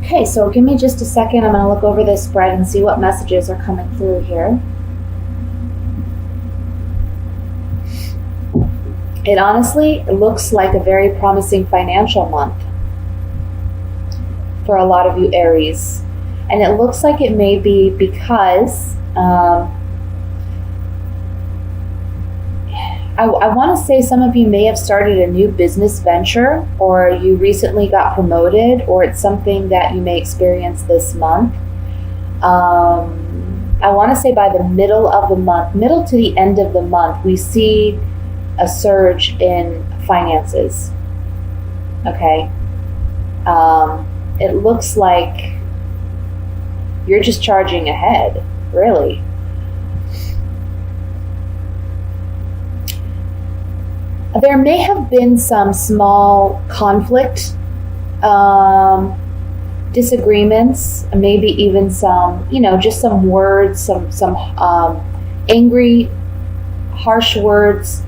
Okay, so give me just a second. I'm going to look over this spread and see what messages are coming through here. It honestly looks like a very promising financial month for a lot of you Aries. And it looks like it may be because I want to say some of you may have started a new business venture, or you recently got promoted, or it's something that you may experience this month. I want to say by the middle of the month, middle to the end of the month, we see a surge in finances. Okay. It looks like you're just charging ahead, really. There may have been some small conflict, disagreements, maybe even some, just some words, some angry, harsh words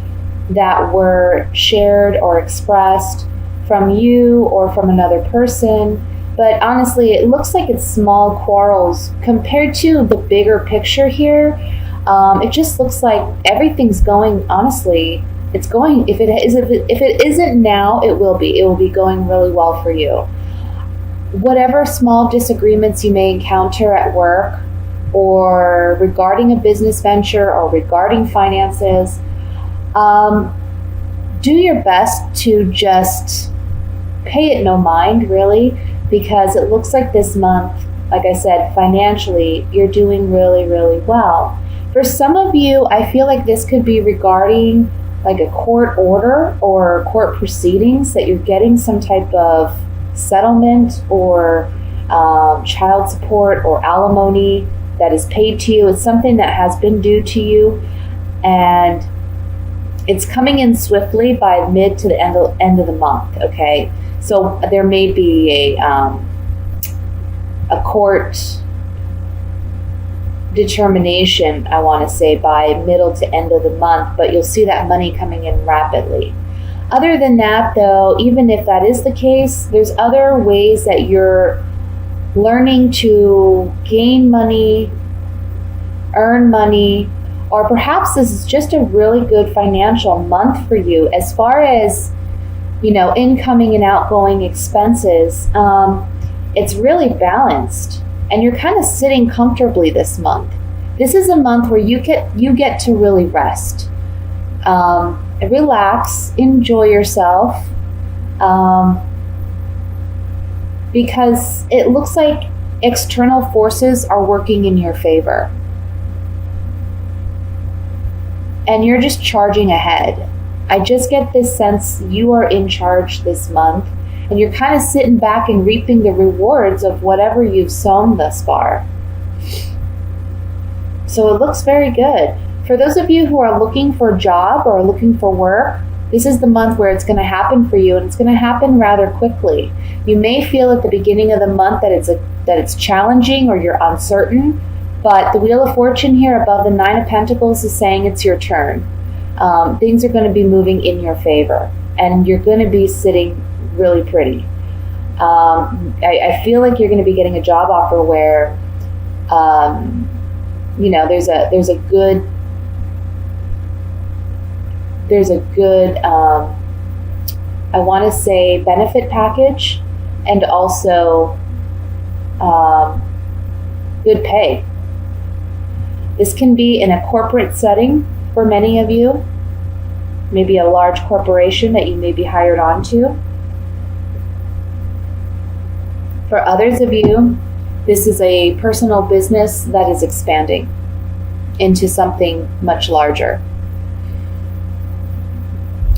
that were shared or expressed from you or from another person. But honestly, it looks like it's small quarrels compared to the bigger picture here. It just looks like everything's going, honestly, it's going, if it isn't now, it will be. It will be going really well for you. Whatever small disagreements you may encounter at work or regarding a business venture or regarding finances, do your best to just pay it no mind, really, because it looks like this month, like I said, financially, you're doing really, really well. For some of you, I feel like this could be regarding like a court order or court proceedings, that you're getting some type of settlement or child support or alimony that is paid to you. It's something that has been due to you, and it's coming in swiftly by mid to the end of the month. Okay, so there may be a court determination, I want to say, by middle to end of the month, but you'll see that money coming in rapidly. Other than that, though, even if that is the case, there's other ways that you're learning to gain money, earn money, or perhaps this is just a really good financial month for you as far as, incoming and outgoing expenses. It's really balanced, and you're kind of sitting comfortably this month. This is a month where you get to really rest, relax, enjoy yourself, because it looks like external forces are working in your favor, and you're just charging ahead. I just get this sense you are in charge this month, and you're kind of sitting back and reaping the rewards of whatever you've sown thus far. So it looks very good. For those of you who are looking for a job or looking for work, this is the month where it's going to happen for you, and it's going to happen rather quickly. You may feel at the beginning of the month that it's challenging or you're uncertain, but the Wheel of Fortune here above the Nine of Pentacles is saying it's your turn. Things are going to be moving in your favor, and you're going to be sitting really pretty. I feel like you're going to be getting a job offer where, there's a good I want to say benefit package, and also good pay. This can be in a corporate setting for many of you, maybe a large corporation that you may be hired onto. For others of you, this is a personal business that is expanding into something much larger.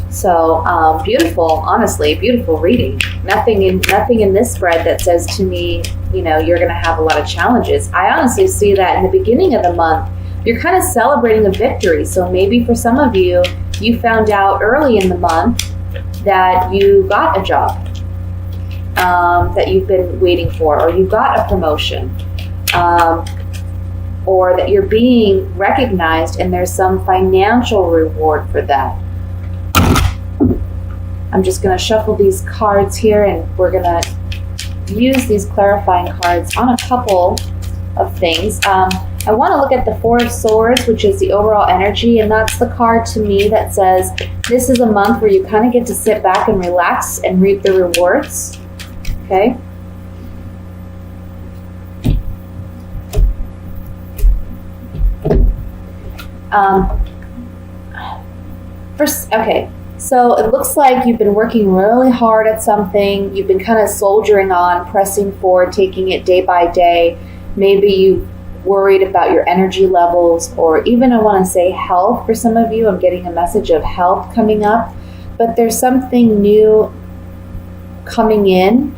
So beautiful, honestly, beautiful reading. Nothing in this spread that says to me, you're going to have a lot of challenges. I honestly see that in the beginning of the month, you're kind of celebrating a victory. So maybe for some of you, you found out early in the month that you got a job that you've been waiting for, or you got a promotion, or that you're being recognized and there's some financial reward for that. I'm just going to shuffle these cards here, and we're going to use these clarifying cards on a couple of things. I want to look at the Four of Swords, which is the overall energy, and that's the card to me that says this is a month where you kind of get to sit back and relax and reap the rewards. Okay. Okay, so it looks like you've been working really hard at something. You've been kind of soldiering on, pressing forward, taking it day by day. Maybe you worried about your energy levels, or even I want to say health for some of you. I'm getting a message of health coming up, but there's something new coming in,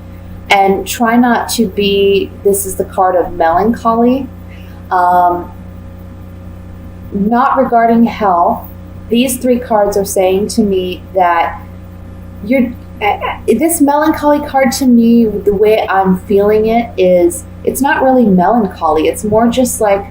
and try not to be, this is the card of melancholy, not regarding health. These three cards are saying to me that this melancholy card to me, the way I'm feeling it is, it's not really melancholy. It's more just like,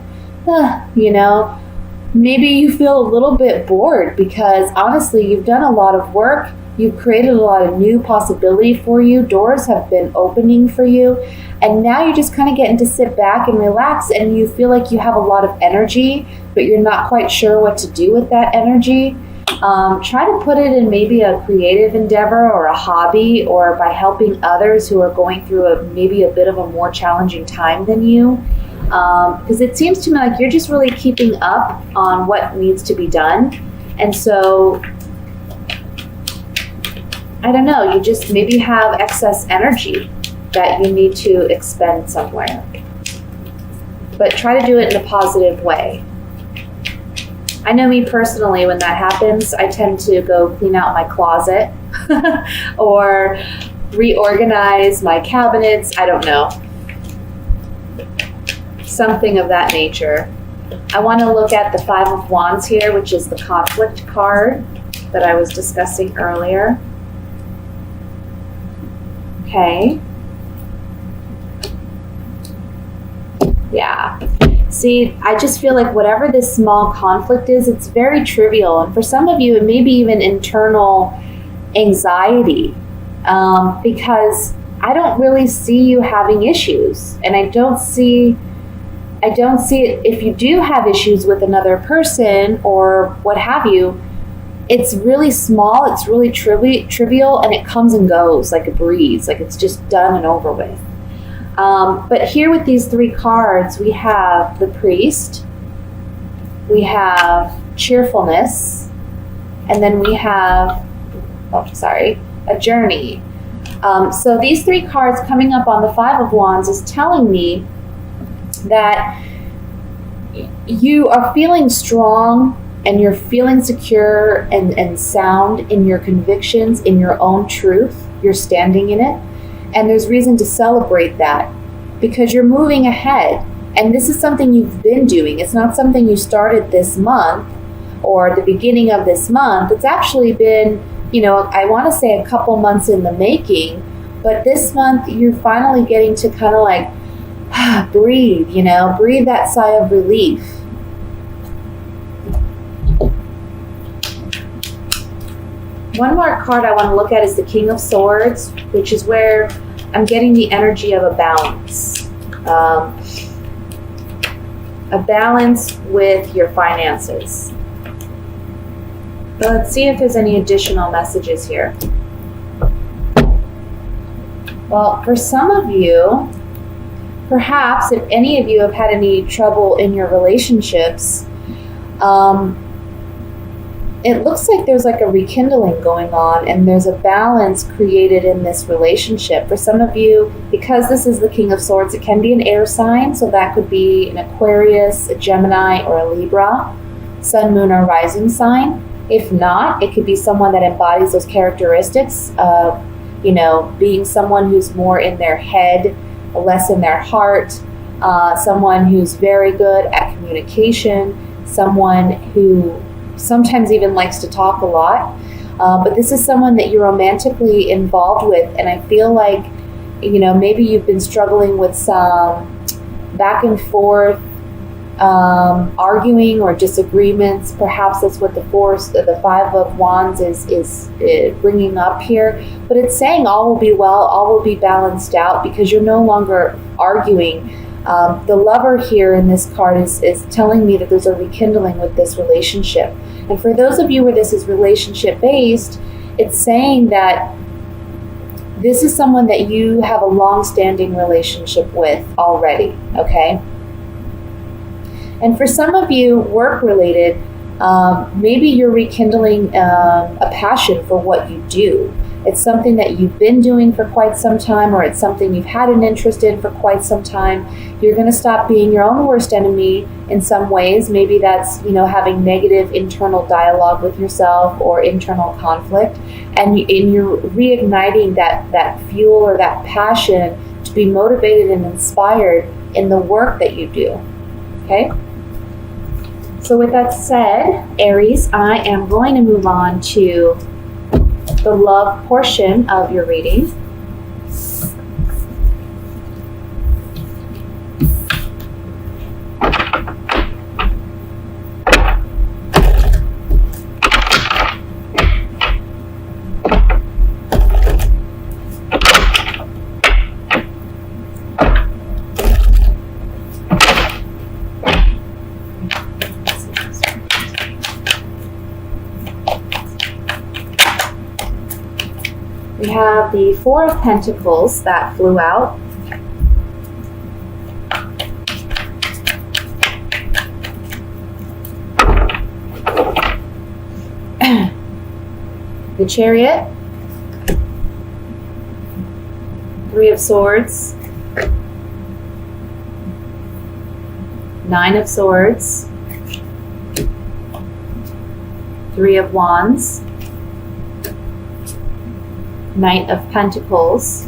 maybe you feel a little bit bored because honestly, you've done a lot of work. You've created a lot of new possibility for you. Doors have been opening for you. And now you're just kind of getting to sit back and relax, and you feel like you have a lot of energy, but you're not quite sure what to do with that energy. Try to put it in maybe a creative endeavor or a hobby, or by helping others who are going through maybe a bit of a more challenging time than you. Because it seems to me like you're just really keeping up on what needs to be done. And so, I don't know, you just maybe have excess energy that you need to expend somewhere. But try to do it in a positive way. I know me personally, when that happens, I tend to go clean out my closet or reorganize my cabinets. I don't know. Something of that nature. I want to look at the Five of Wands here, which is the conflict card that I was discussing earlier. Okay. Yeah. See, I just feel like whatever this small conflict is, it's very trivial. And for some of you, it may be even internal anxiety, because I don't really see you having issues. And I don't see it. If you do have issues with another person or what have you, it's really small, it's really trivial, and it comes and goes like a breeze, like it's just done and over with. But here with these three cards, we have the Priest, we have cheerfulness, and then we have, a journey. So these three cards coming up on the Five of Wands is telling me that you are feeling strong and you're feeling secure and sound in your convictions, in your own truth. You're standing in it. And there's reason to celebrate that because you're moving ahead. And this is something you've been doing. It's not something you started this month or the beginning of this month. It's actually been, I want to say a couple months in the making. But this month, you're finally getting to kind of like breathe, breathe that sigh of relief. One more card I want to look at is the King of Swords, which is where I'm getting the energy of a balance. A balance with your finances. But let's see if there's any additional messages here. Well, for some of you, perhaps if any of you have had any trouble in your relationships, it looks like there's like a rekindling going on and there's a balance created in this relationship. For some of you, because this is the King of Swords, it can be an air sign. So that could be an Aquarius, a Gemini, or a Libra, sun, moon, or rising sign. If not, it could be someone that embodies those characteristics of, being someone who's more in their head, less in their heart, someone who's very good at communication, someone who sometimes even likes to talk a lot. But this is someone that you're romantically involved with. And I feel like, maybe you've been struggling with some back and forth arguing or disagreements. Perhaps that's what the Five of Wands is bringing up here. But it's saying all will be well, all will be balanced out because you're no longer arguing. The Lover here in this card is telling me that there's a rekindling with this relationship. And for those of you where this is relationship based, it's saying that this is someone that you have a long-standing relationship with already, okay? And for some of you, work-related, maybe you're rekindling a passion for what you do. It's something that you've been doing for quite some time, or it's something you've had an interest in for quite some time. You're going to stop being your own worst enemy in some ways. Maybe that's, having negative internal dialogue with yourself or internal conflict. And you're reigniting that fuel or that passion to be motivated and inspired in the work that you do. Okay? So with that said, Aries, I am going to move on to the love portion of your reading. We have the Four of Pentacles that flew out. The Chariot. Three of Swords. Nine of Swords. Three of Wands. Knight of Pentacles,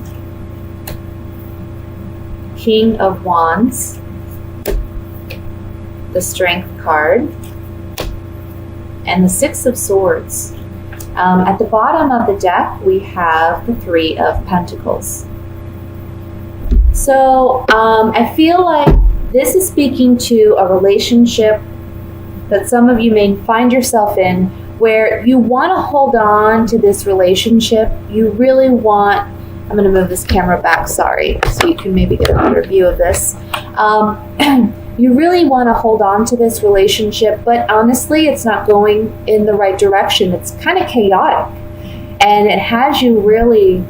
King of Wands, the Strength card, and the Six of Swords. At the bottom of the deck, we have the Three of Pentacles. So I feel like this is speaking to a relationship that some of you may find yourself in, where you want to hold on to this relationship. You really want, I'm going to move this camera back, sorry, so you can maybe get a better view of this. You really want to hold on to this relationship, but honestly, it's not going in the right direction. It's kind of chaotic, and it has you really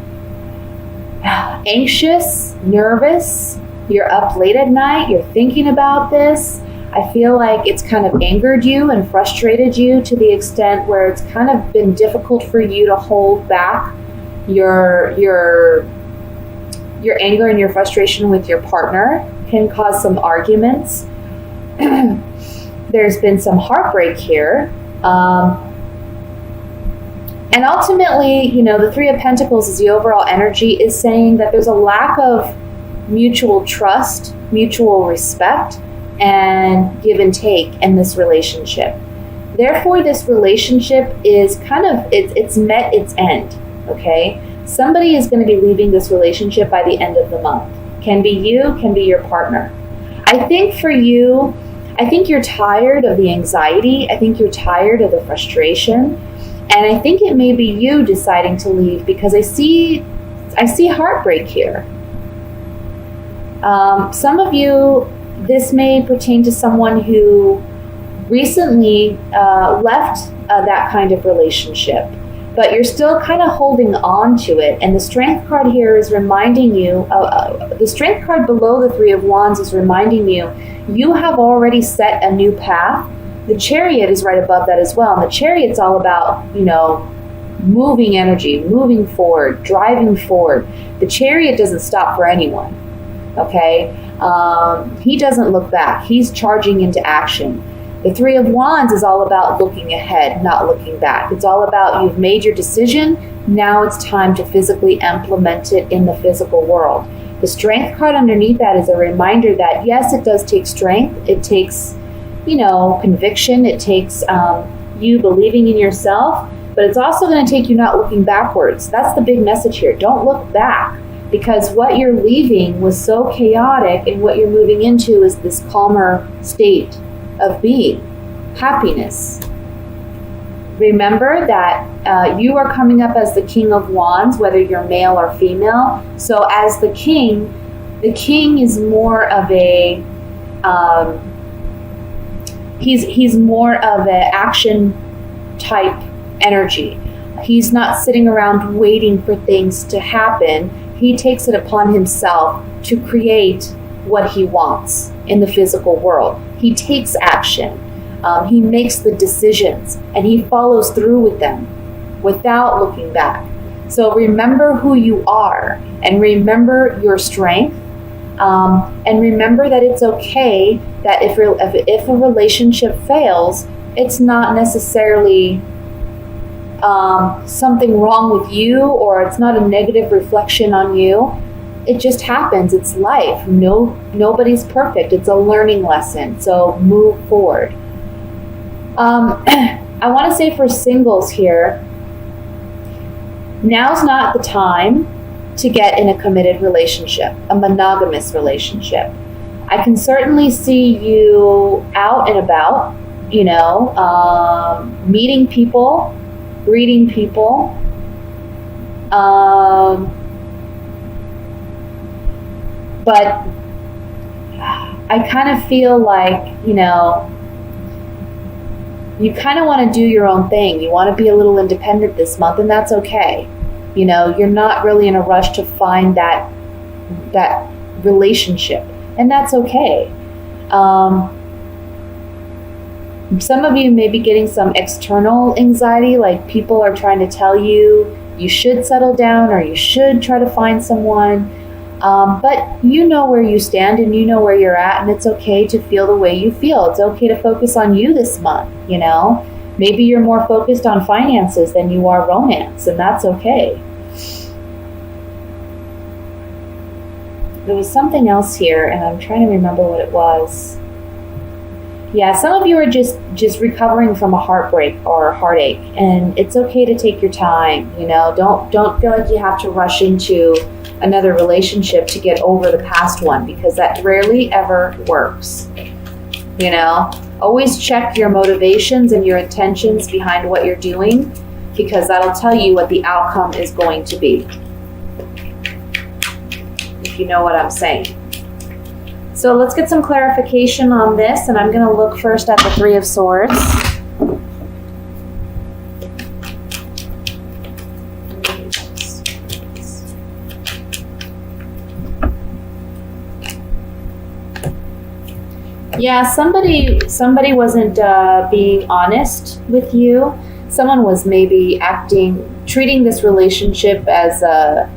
anxious, nervous. You're up late at night, you're thinking about this. I feel like it's kind of angered you and frustrated you to the extent where it's kind of been difficult for you to hold back your anger and your frustration with your partner. Can cause some arguments. There's been some heartbreak here. And ultimately, the Three of Pentacles is the overall energy, is saying that there's a lack of mutual trust, mutual respect, and give and take in this relationship. Therefore, this relationship is it's met its end, okay? Somebody is going to be leaving this relationship by the end of the month. Can be you, can be your partner. I think for you, I think you're tired of the anxiety. I think you're tired of the frustration. And I think it may be you deciding to leave because I see heartbreak here. Some of you, this may pertain to someone who recently left that kind of relationship, but you're still kind of holding on to it. And the Strength card here is reminding you, the Strength card below the Three of Wands is reminding you, you have already set a new path. The Chariot is right above that as well. And the Chariot's all about, moving energy, moving forward, driving forward. The Chariot doesn't stop for anyone, okay? He doesn't look back. He's charging into action. The Three of Wands is all about looking ahead, not looking back. It's all about you've made your decision. Now it's time to physically implement it in the physical world. The Strength card underneath that is a reminder that, yes, it does take strength. It takes, conviction. It takes you believing in yourself. But it's also going to take you not looking backwards. That's the big message here. Don't look back. because what you're leaving was so chaotic, and what you're moving into is this calmer state of being, happiness. Remember that you are coming up as the King of Wands, whether you're male or female. So as the king is more of a he's more of an action type energy. He's not sitting around waiting for things to happen. He takes it upon himself to create what he wants in the physical world. He takes action. He makes the decisions, and he follows through with them without looking back. So remember who you are, and remember your strength, and remember that it's okay that if a relationship fails, it's not necessarily something wrong with you, or it's not a negative reflection on you. It just happens. It's life. Nobody's perfect. It's a learning lesson. So move forward. I want to say for singles here, now's not the time to get in a committed relationship, a monogamous relationship. I can certainly see you out and about, meeting people, greeting people, but I kind of feel like, you kind of want to do your own thing. You want to be a little independent this month, and that's okay. You're not really in a rush to find that relationship, and that's okay. Some of you may be getting some external anxiety, like people are trying to tell you should settle down or you should try to find someone. But you know where you stand and you know where you're at, and it's okay to feel the way you feel. It's okay to focus on you this month, Maybe you're more focused on finances than you are romance, and that's okay. There was something else here, and I'm trying to remember what it was. Yeah, some of you are just recovering from a heartbreak or a heartache, and it's okay to take your time. Don't feel like you have to rush into another relationship to get over the past one, because that rarely ever works. Always check your motivations and your intentions behind what you're doing, because that'll tell you what the outcome is going to be, if you know what I'm saying. So let's get some clarification on this, and I'm going to look first at the Three of Swords. Yeah, somebody wasn't being honest with you. Someone was maybe treating this relationship as a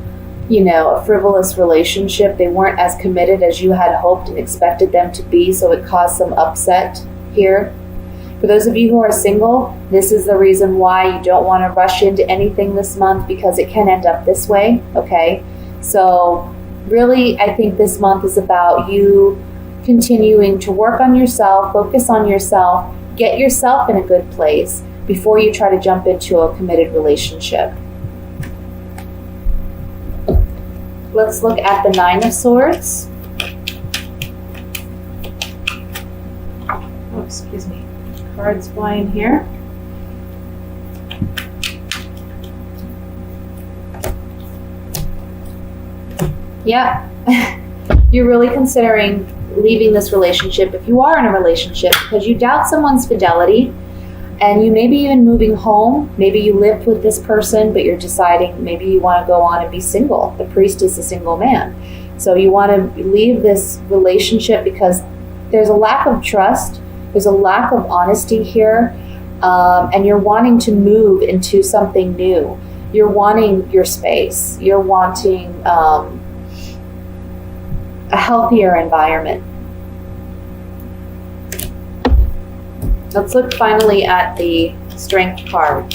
frivolous relationship. They weren't as committed as you had hoped and expected them to be, so it caused some upset here. For those of you who are single, this is the reason why you don't want to rush into anything this month, because it can end up this way, okay? So really, I think this month is about you continuing to work on yourself, focus on yourself, get yourself in a good place before you try to jump into a committed relationship. Let's look at the Nine of Swords. Oh, excuse me. Cards flying here. Yeah. You're really considering leaving this relationship, if you are in a relationship, because you doubt someone's fidelity, and you may be even moving home. Maybe you lived with this person, but you're deciding maybe you want to go on and be single. The Priest is a single man. So you want to leave this relationship because there's a lack of trust, there's a lack of honesty here, and you're wanting to move into something new. You're wanting your space. You're wanting a healthier environment. Let's look finally at the Strength card.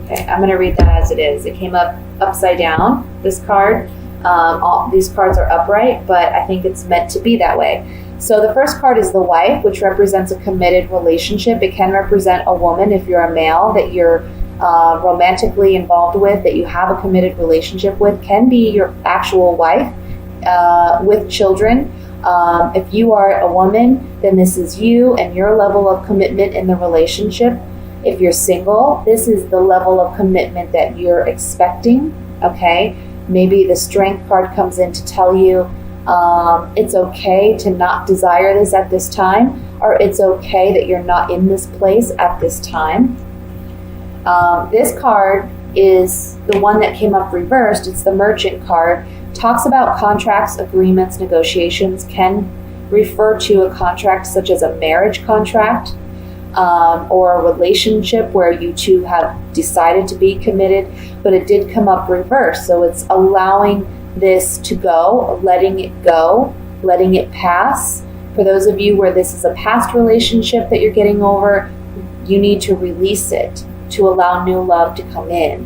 Okay, I'm going to read that as it is. It came up upside down, this card. All these cards are upright, but I think it's meant to be that way. So the first card is the wife, which represents a committed relationship. It can represent a woman if you're a male that you're romantically involved with, that you have a committed relationship with, can be your actual wife with children. If you are a woman, then this is you and your level of commitment in the relationship. If you're single, this is the level of commitment that you're expecting, okay? Maybe the Strength card comes in to tell you it's okay to not desire this at this time, or it's okay that you're not in this place at this time. This card is the one that came up reversed. It's the Merchant card. Talks about contracts, agreements, negotiations, can refer to a contract such as a marriage contract or a relationship where you two have decided to be committed, but it did come up reversed. So it's allowing this to go, letting it pass. For those of you where this is a past relationship that you're getting over, you need to release it to allow new love to come in.